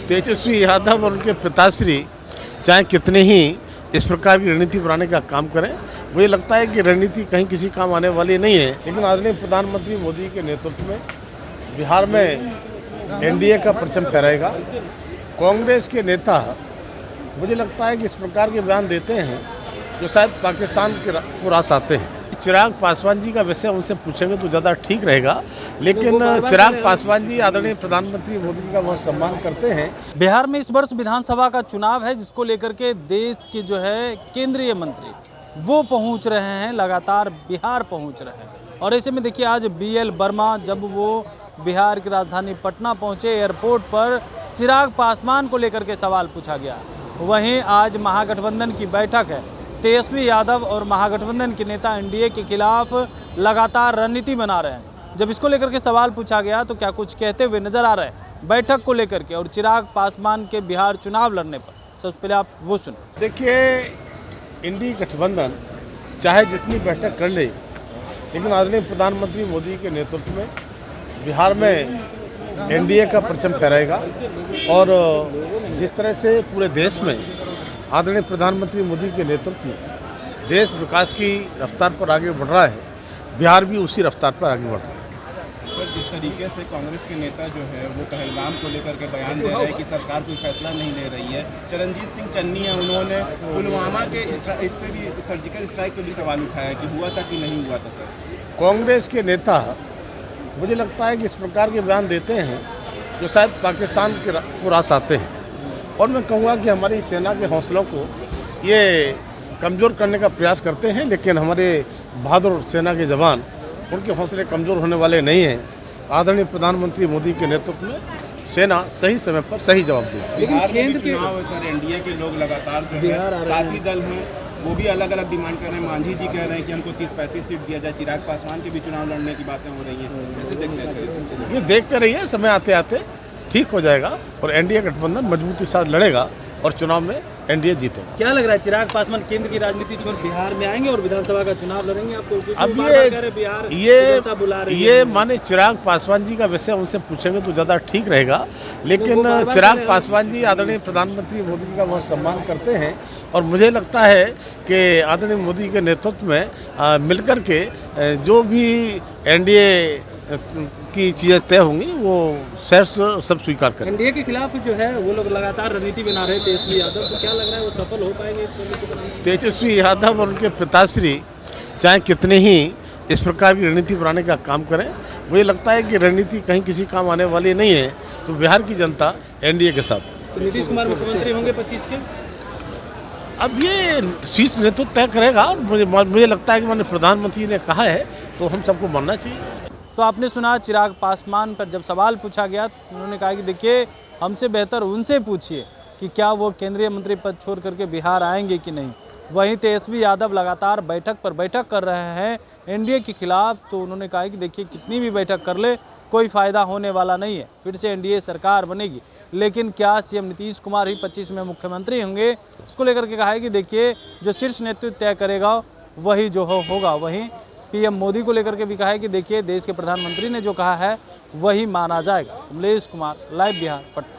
तेजस्वी यादव और उनके पिताश्री चाहे कितने ही इस प्रकार की रणनीति बनाने का काम करें, मुझे लगता है कि रणनीति कहीं किसी काम आने वाली नहीं है। लेकिन आदरणीय प्रधानमंत्री मोदी के नेतृत्व में बिहार में एनडीए का परचम फहराएगा। कांग्रेस के नेता मुझे लगता है कि इस प्रकार के बयान देते हैं जो शायद पाकिस्तान को रास आते हैं। चिराग पासवान जी का विषय उनसे पूछेंगे तो ज़्यादा ठीक रहेगा, लेकिन चिराग पासवान जी आदरणीय प्रधानमंत्री मोदी जी का बहुत सम्मान करते हैं। बिहार में इस वर्ष विधानसभा का चुनाव है, जिसको लेकर के देश के जो है केंद्रीय मंत्री वो पहुंच रहे हैं, लगातार बिहार पहुंच रहे हैं। और ऐसे में देखिए आज BL वर्मा जब वो बिहार की राजधानी पटना पहुंचे, एयरपोर्ट पर चिराग पासवान को लेकर के सवाल पूछा गया। वहीं आज महागठबंधन की बैठक है, तेजस्वी यादव और महागठबंधन के नेता एनडीए के खिलाफ लगातार रणनीति बना रहे हैं। जब इसको लेकर के सवाल पूछा गया तो क्या कुछ कहते हुए नजर आ रहे हैं बैठक को लेकर के और चिराग पासवान के बिहार चुनाव लड़ने पर। सबसे पहले आप वो सुन। देखिए, इंडी गठबंधन चाहे जितनी बैठक कर ले, लेकिन आदरणीय प्रधानमंत्री मोदी के नेतृत्व में बिहार में एनडीए का परचम फहराएगा। और जिस तरह से पूरे देश में आदरणीय प्रधानमंत्री मोदी के नेतृत्व में देश विकास की रफ्तार पर आगे बढ़ रहा है, बिहार भी उसी रफ्तार पर आगे बढ़ रहा है। सर, जिस तरीके से कांग्रेस के नेता जो है वो पहलगाम को लेकर के बयान दे रहे हैं कि सरकार कोई फैसला नहीं ले रही है। चरणजीत सिंह चन्नी है, उन्होंने पुलवामा के इस पे भी सर्जिकल स्ट्राइक पे भी सवाल उठाया कि हुआ था कि नहीं हुआ था। सर, कांग्रेस के नेता मुझे लगता है कि इस प्रकार के बयान देते हैं जो शायद पाकिस्तान को रास आते हैं। और मैं कहूँगा कि हमारी सेना के हौसलों को ये कमज़ोर करने का प्रयास करते हैं, लेकिन हमारे बहादुर सेना के जवान, उनके हौसले कमज़ोर होने वाले नहीं हैं। आदरणीय प्रधानमंत्री मोदी के नेतृत्व में सेना सही समय पर सही जवाब देगी। बिहार में चुनाव सर, एनडीए के लोग लगातार जो है साथी दल हैं वो भी अलग अलग डिमांड कर रहे हैं। मांझी जी कह रहे हैं कि हमको 30-35 सीट दिया जाए। चिराग पासवान के भी चुनाव लड़ने की बातें हो रही हैं, कैसे देखते हैं? ये देखते रहिए, समय आते आते ठीक हो जाएगा और एनडीए गठबंधन मजबूती के साथ लड़ेगा और चुनाव में एनडीए जीतेगा। क्या लग रहा है चिराग पासवान केंद्र की राजनीति छोड़ बिहार में आएंगे और विधानसभा का चुनाव लड़ेंगे? आपको अब ये माने चिराग पासवान जी का विषय उनसे पूछेंगे तो ज़्यादा ठीक रहेगा, लेकिन चिराग पासवान जी आदरणीय प्रधानमंत्री मोदी जी का बहुत सम्मान करते हैं। और मुझे लगता है कि आदरणीय मोदी के नेतृत्व में मिलकर के जो भी एनडीए की चीज़ें तय होंगी वो शहर सब स्वीकार करें। एनडीए के खिलाफ जो है वो लोग लगातार रणनीति बना रहे हैं तेजस्वी यादव, तो क्या लग रहा है वो सफल हो पाएंगे इस रणनीति बनाने में? तेजस्वी यादव और उनके पिताश्री चाहे कितने ही इस प्रकार की रणनीति बनाने का काम करें, मुझे लगता है कि रणनीति कहीं किसी काम आने वाली नहीं है। तो बिहार की जनता एनडीए के साथ। तो नीतीश कुमार मुख्यमंत्री होंगे 25 के? अब ये शीर्ष नेतृत्व तय करेगा। और मुझे लगता है कि मैंने प्रधानमंत्री ने कहा है तो हम सबको मानना चाहिए। तो आपने सुना चिराग पासवान पर जब सवाल पूछा गया तो उन्होंने कहा कि देखिए, हमसे बेहतर उनसे पूछिए कि क्या वो केंद्रीय मंत्री पद छोड़ करके बिहार आएंगे कि नहीं। वहीं तेजस्वी यादव लगातार बैठक पर बैठक कर रहे हैं एनडीए के खिलाफ। तो उन्होंने कहा कि देखिए, कितनी भी बैठक कर ले कोई फ़ायदा होने वाला नहीं है, फिर से एनडीए सरकार बनेगी। लेकिन क्या सीएम नीतीश कुमार ही 25 में मुख्यमंत्री होंगे, उसको लेकर के कहा है कि देखिए, जो शीर्ष नेतृत्व तय करेगा वही जो होगा। वहीं पीएम मोदी को लेकर के भी कहा है कि देखिए, देश के प्रधानमंत्री ने जो कहा है वही माना जाएगा। कमलेश कुमार, लाइव बिहार, पटना।